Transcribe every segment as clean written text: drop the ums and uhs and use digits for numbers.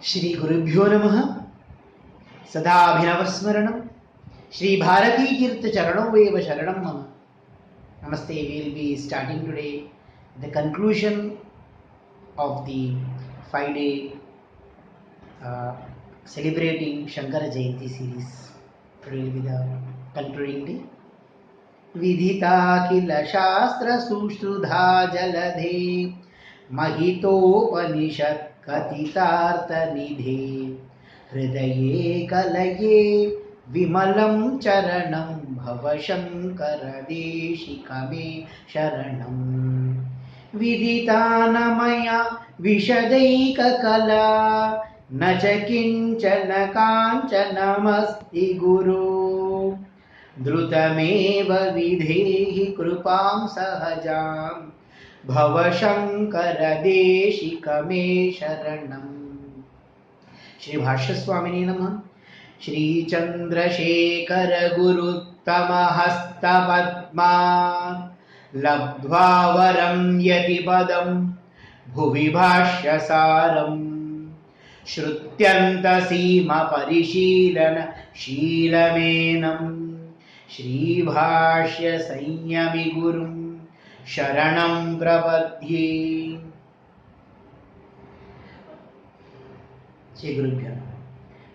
श्री गुरुभ्यो नमः। सदाभिनवस्मरणं श्री भारती तीर्थ चरणों एव शरणं मम। Namaste. We will be starting today the conclusion of the 5-day celebrating Shankara Jayanti series. Today will be the concluding day. विधिताखिल शास्त्र सुश्रुधा जलधे महितोपनिषत् कथितार्थ निधे हृदये कलये विमलं चरणं भवशङ्कर देशिकमे शरणम्। विदितानमया विशदैककला न च किञ्चन काञ्चनमस्ति गुरो द्रुतमेव विधेहि कृपां सहजां भवशङ्कर देशिकमे शरणम्। श्री भाष्य स्वामिने नमः। श्री चंद्रशेखर गुरुत्तम हस्तपद्मा लब्ध्वा वरं यतिपदं भुवि भाष्यसारम् श्रुत्यन्त सीमा परिशीलन शीलमेनं श्री भाष्य संयमि गुरुं शरणं प्रपद्ये। श्री गुरुभ्यो नमः।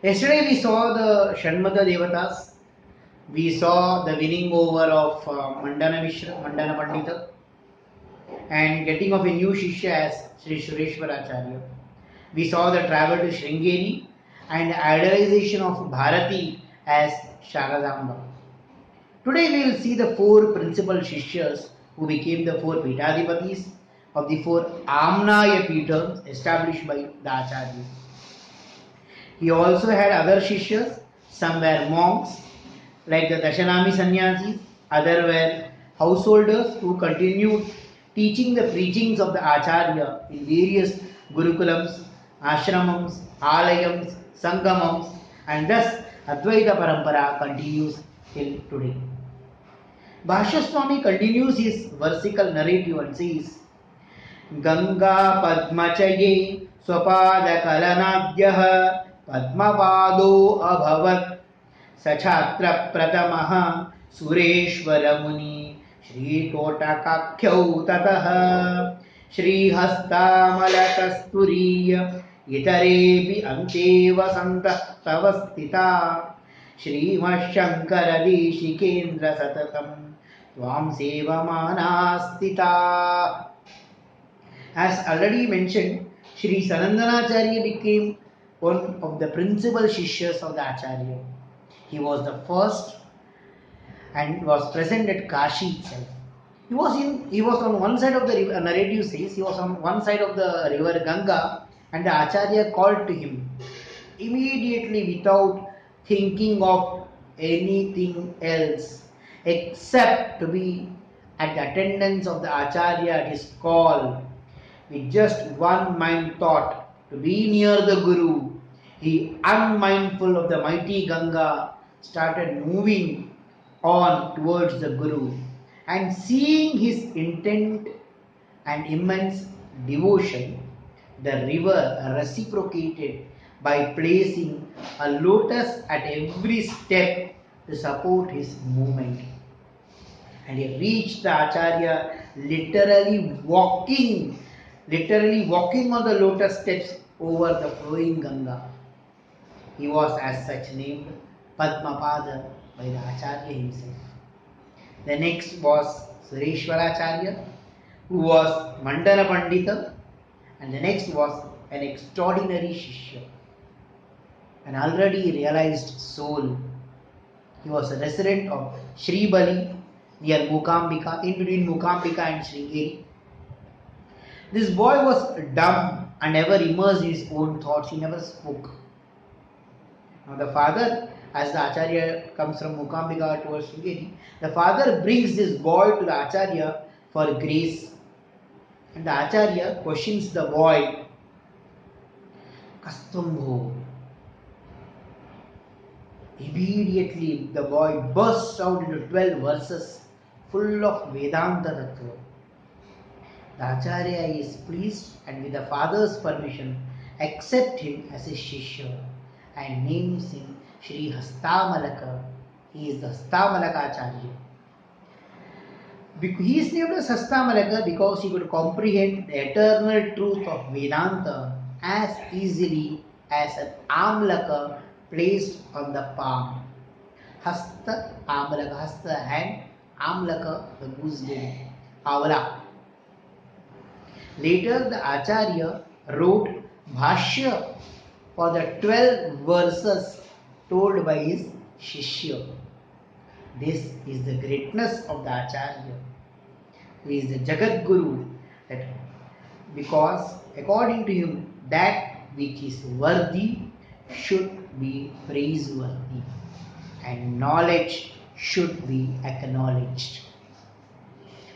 Yesterday we saw the Shanmata Devatas. We saw the winning over of Mandana Mishra, Mandana Pandita, and getting of a new Shishya as Sri Sureshwaracharya. We saw the travel to Sringeri and idolization of Bharati as Sharadamba. Today we will see the four principal Shishyas who became the four Pitadipatis of the four Amnaya Pitams established by the Acharyas. He also had other Shishyas. Some were monks like the Dashanami Sannyasis, others were householders who continued teaching the preachings of the Acharya in various Gurukulams, Ashramams, Alayams, Sangamams, and thus Advaita Parampara continues till today. Bhashya Swami continues his versical narrative and says, Ganga Padmachaye Swapada Kalanadhyah पद्मपादो अभवत् सछात्र प्रथमः सुरेश्वर मुनि श्रीतोटकाख्यौ ततः श्रीहस्तामलकस्तुरीय इतरेऽपि अन्ते वसन्तः तव स्थिता श्रीमच्छङ्कर देशिकेन्द्र सततं त्वां सेवमानास्थिता. As already mentioned, Shri Sanandanacharya became one of the principal Shishyas of the Acharya. He was the first and was present at Kashi itself. He was on one side of the river, narrative says, he was on one side of the river Ganga, and the Acharya called to him. Immediately, without thinking of anything else, except to be at the attendance of the Acharya at his call, with just one mind thought, to be near the Guru, he, unmindful of the mighty Ganga, started moving on towards the Guru, and seeing his intent and immense devotion, the river reciprocated by placing a lotus at every step to support his movement. And he reached the Acharya literally walking on the lotus steps over the flowing Ganga. He was as such named Padmapada by the Acharya himself. The next was Sureshwaracharya, who was Mandana Pandita, and the next was an extraordinary Shishya, an already realized soul. He was a resident of Sri Bali near Mukambika, in between Mukambika and Sringeri. This boy was dumb and ever immersed in his own thoughts. He never spoke. Now the father, as the Acharya comes from Mukambika towards Sringeri, the father brings this boy to the Acharya for grace. And the Acharya questions the boy, Kastumbo. Immediately the boy bursts out into 12 verses full of Vedanta Tattva. The Acharya is pleased and with the father's permission accept him as his Shishya and names him Sri Hastamalaka. He is the Hastamalaka Acharya. He is named as Hastamalaka because he could comprehend the eternal truth of Vedanta as easily as an Amlaka placed on the palm. Hasta, Amalaka, Hasta hand, Amlaka, the gooseberry, Avala. Later, the Acharya wrote Bhashya for the 12 verses told by his Shishya. This is the greatness of the Acharya, who is the Jagat Guru, that because according to him, that which is worthy should be praiseworthy and knowledge should be acknowledged.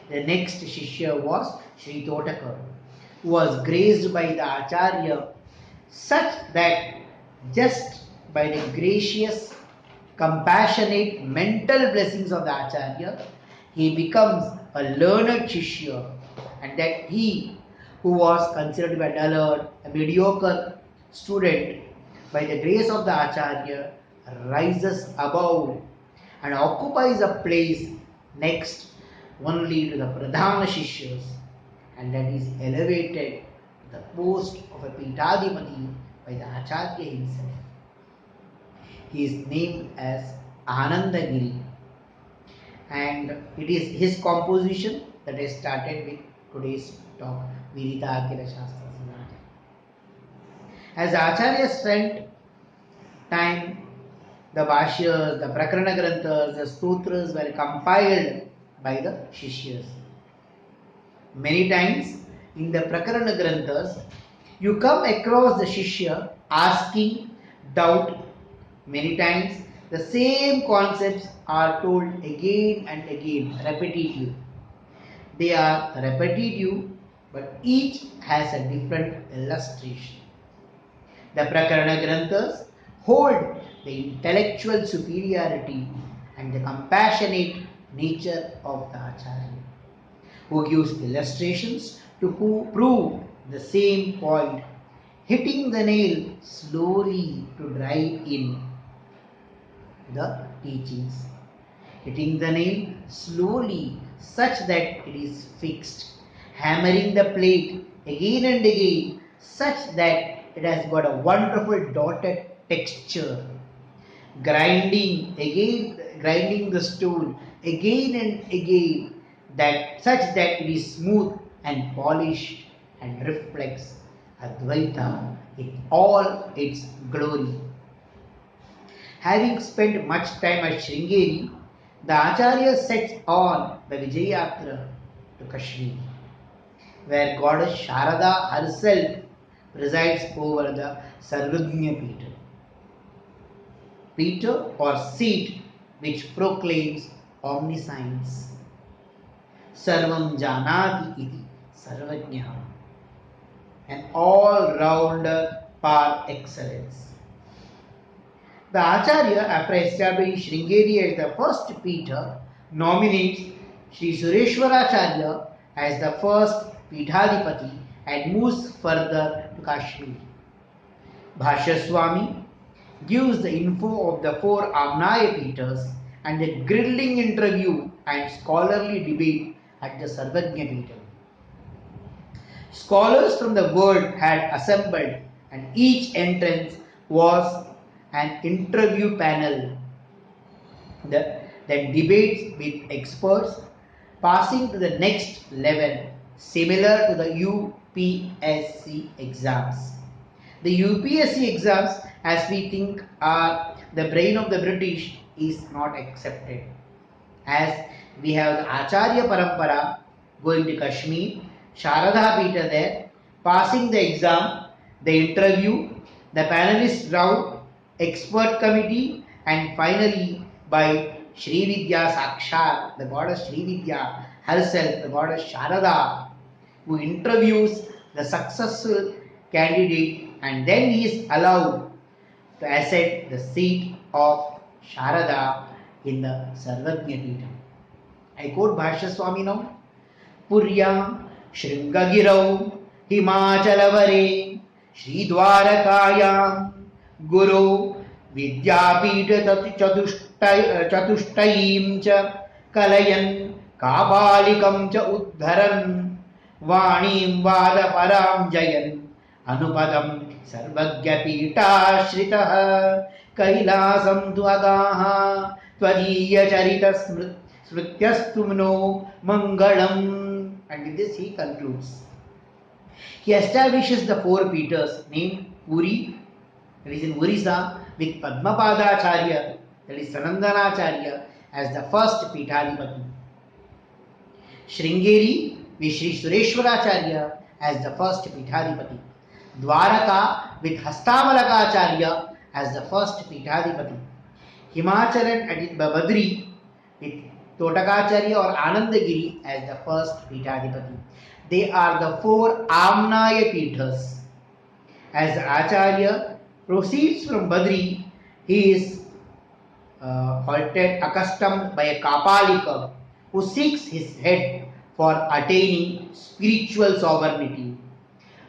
The next Shishya was Sri Totaka, who was graced by the Acharya such that just by the gracious, compassionate mental blessings of the Acharya, he becomes a learned Shishya, and that he who was considered to be a dullard, a mediocre student, by the grace of the Acharya rises above and occupies a place next only to the Pradhana Shishyas, and that is elevated to the post of a Pitadipati by the Acharya himself. He is named as Anandagiri, and it is his composition that I started with today's talk, Virita Shastra. As Acharya spent time, the Bhashyas, the Prakarana Granthas, the Stotras were compiled by the Shishyas. Many times in the Prakarana Granthas, you come across the Shishya asking doubt. Many times the same concepts are told again and again, repetitive. They are repetitive, but each has a different illustration. The Prakarana Granthas hold the intellectual superiority and the compassionate nature of the Acharya, who gives illustrations to prove the same point, hitting the nail slowly to drive in the teachings, hitting the nail slowly such that it is fixed, hammering the plate again and again such that it has got a wonderful dotted texture, grinding the stone again and again, that such that it is smooth and polished and reflects Advaita in all its glory. Having spent much time at Sringeri, the Acharya sets on the Vijayatra to Kashmir, where goddess Sharada herself presides over the Sarvagnya Peter. Peter or seat which proclaims omniscience. Sarvam Janati iti Sarvajna, an all-rounder par excellence. The Acharya, after establishing Sringeri as the first Peter, nominates Sri Sureshwaracharya as the first Pithadipati and moves further to Kashmir. Bhashya Swami gives the info of the 4 Amnaya Peters and a grilling interview and scholarly debate at the Sarvagnya Peter. Scholars from the world had assembled, and each entrance was an interview panel that debates with experts, passing to the next level, similar to the UPSC exams. The UPSC exams, as we think are the brain of the British, is not accepted, as we have the Acharya Parampara going to Kashmir, Sharada Peter there, passing the exam, the interview, the panelist round, expert committee, and finally by Sri Vidya Sakshat, the goddess Sri Vidya herself, the goddess Sharada, who interviews the successful candidate, and then he is allowed to ascend the seat of Sharada in the Sarvagnya Peetham. I quote Bhashya Swami now. Puryam Shringagirau Himachalavare श्रीद्वारकायां गुरो विद्यापीठ चतुष्टयीं च कलयन् कापालिकं च उद्धरन् वाणीं वादपरां जयन् अनुपदं सर्वज्ञपीठाश्रितः कैलासं तु अगाः त्वदीयचरितस्मृत्यस्तु no मङ्गलम्. And with this he concludes. He establishes the four Peeters named Puri, that is in Orissa, with Padmapadacharya, that is Sanandanacharya, as the first Peethadipati. Sringeri with Sri Sureshwaracharya as the first Peethadipati. Dwaraka with Hastamalakacharya as the first Peethadipati. Himachalan and Badri with Totakacharya or Anandagiri as the first Peethadipati. They are the four Amnaya Peethas. As the Acharya proceeds from Badri, he is halted, accustomed by a Kapalika who seeks his head for attaining spiritual sovereignty.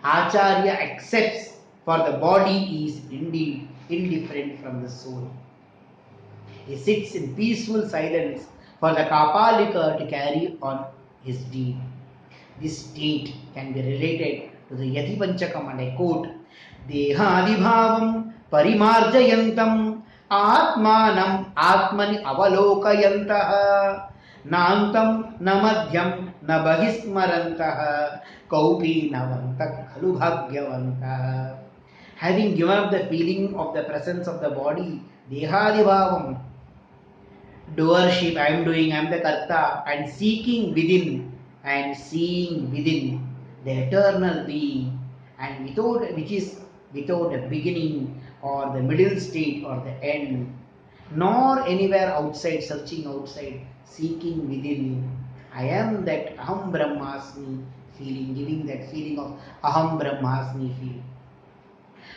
Acharya accepts for the body is indeed indifferent from the soul. He sits in peaceful silence for the Kapalika to carry on his deed. This state can be related to the Yati Panchakam, and I quote, Dehadibhavam parimarjayantam atmanam atmani avalokayantah nantam namadhyam nabahismarantah kaupi navantak khalu bhagyavantah. Having given up the feeling of the presence of the body, Dehadibhavam, doership, I am doing, I am the Karta, and seeking within and seeing within the eternal being, and which is without a beginning or the middle state or the end, nor anywhere outside, searching outside, seeking within. I am that Aham Brahmasmi feeling, giving that feeling of Aham Brahmasmi feeling.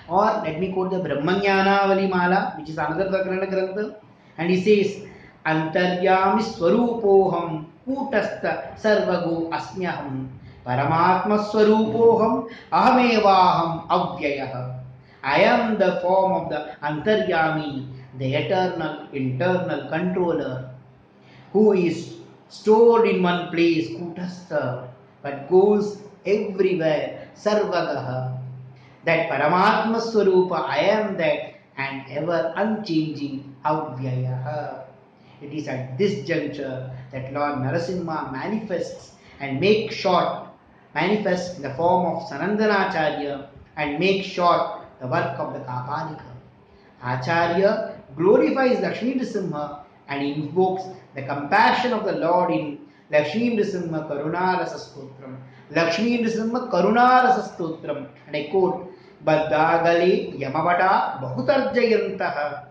Or let me quote the Brahmanyana Mala, which is another Prakarana Grantha, and he says, Antaryami Swarupoham Kutastha Sarvago Asmyaham Paramatma Swarupoham Ahamevaham Avyayah. I am the form of the Antaryami, the eternal, internal controller, who is stored in one place, Kutastha, but goes everywhere, Sarvagaha. That Paramatma Swarupa, I am that, and ever unchanging Avyayah. It is at this juncture that Lord Narasimha manifests manifests in the form of Sanandanacharya and makes short the work of the Kapalika. Acharya glorifies Lakshmi Nrisimha and invokes the compassion of the Lord in Lakshmi Nrisimha Karunarasa Stotram. Lakshmi Nrisimha Karunarasa Stotram. And I quote, Baddagale Yamavata Bahutarjayantaha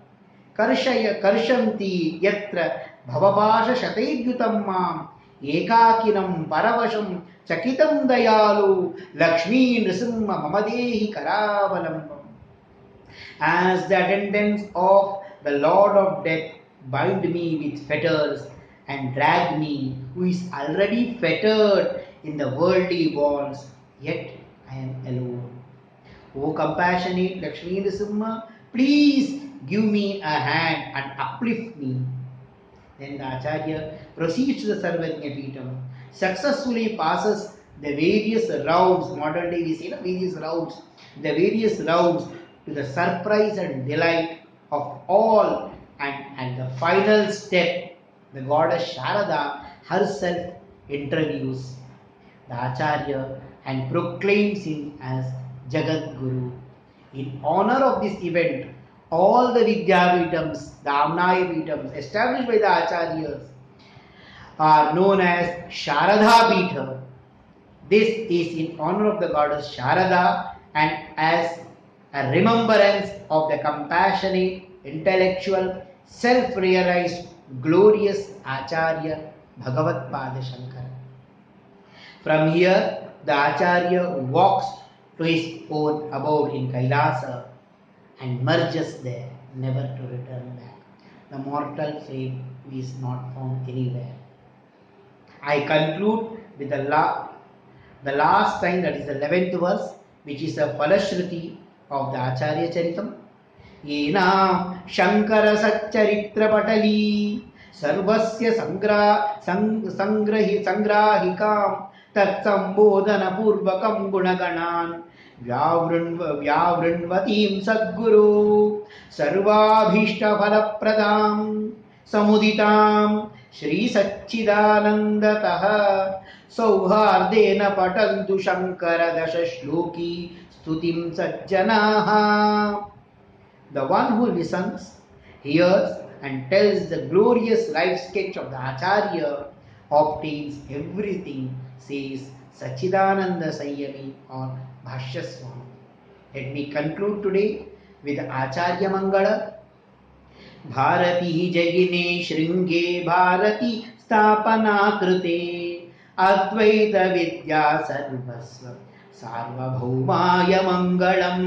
Karshanti Yatra Bhavapasha Shatayutam Mam Ekakinam Paravasham Chakitam Dayalu Lakshmi Nrisimha Mamadehi Karavalambam. As the attendants of the Lord of Death bind me with fetters and drag me, who is already fettered in the worldly bonds, yet I am alone. O compassionate Lakshmi Nrisimha, please give me a hand and uplift me. Then the Acharya proceeds to the Sarvajna Peetham, successfully passes the various rounds, modern day we see the various rounds to the surprise and delight of all, and the final step, the goddess Sharada herself interviews the Acharya and proclaims him as Jagat Guru. In honor of this event, all the Vidyapeethams, the Amnaya Peethams established by the Acharyas are known as Sharada Peetha. This is in honor of the goddess Sharada and as a remembrance of the compassionate, intellectual, self-realized, glorious Acharya Bhagavat Pada Shankara. From here, the Acharya walks to his own abode in Kailasa and merges there, never to return back. The mortal fate is not found anywhere. I conclude with the last line, that is the 11th verse, which is a Falashruti of the Acharya Charitam. येनां शंकर सच्चरित्रपटली सर्वस्य संग्राहिकां तत्संबोधनपूर्वकं गुणगणान् व्यावृण्वतीं सद्गुरो सर्वाभीष्टफलप्रदां समुदितां श्रीसच्चिदानन्दतः सौहार्देन पठन्तु Shankar दशश्लोकी स्तुतिं सज्जनाः. The one who listens, hears and tells the glorious life sketch of the Acharya obtains everything, says Sachidananda Sanyami or Bhashya Swami. Let me conclude today with Acharya Mangala. Bharati Jagine Shringe Bharati Stapana Krute Advaita Vidya Sarvasva Sarvabhaumaya Mangalam.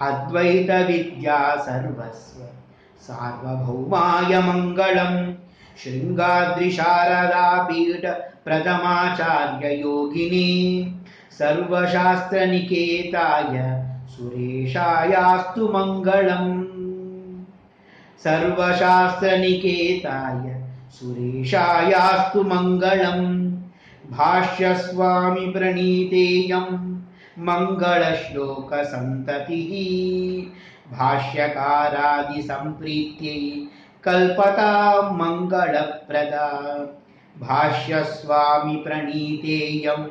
अद्वैत विद्या सर्वस्व सार्वभौमाय मंगलम. शृंगाद्रि शारदा पीठ प्रथमाचार्य योगिनी सर्वशास्त्र निकेताय सुरेशायास्तु मंगलम. सर्वशास्त्र निकेताय सुरेशायास्तु मंगलम. भाष्य स्वामी प्रणीतेयं मंगल श्लोक संततिः भाष्यकारादि संप्रीत्यै कल्पता मंगलप्रदा. भाष्य स्वामी प्रणीतेयं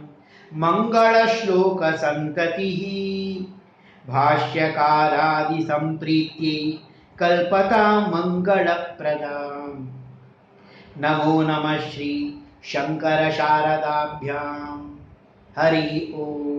मंगल श्लोक संततिः भाष्यकारादि संप्रीत्यै कल्पता मंगलप्रदा. नमो नमः श्री शंकर शारदाभ्यां. हरि ओम.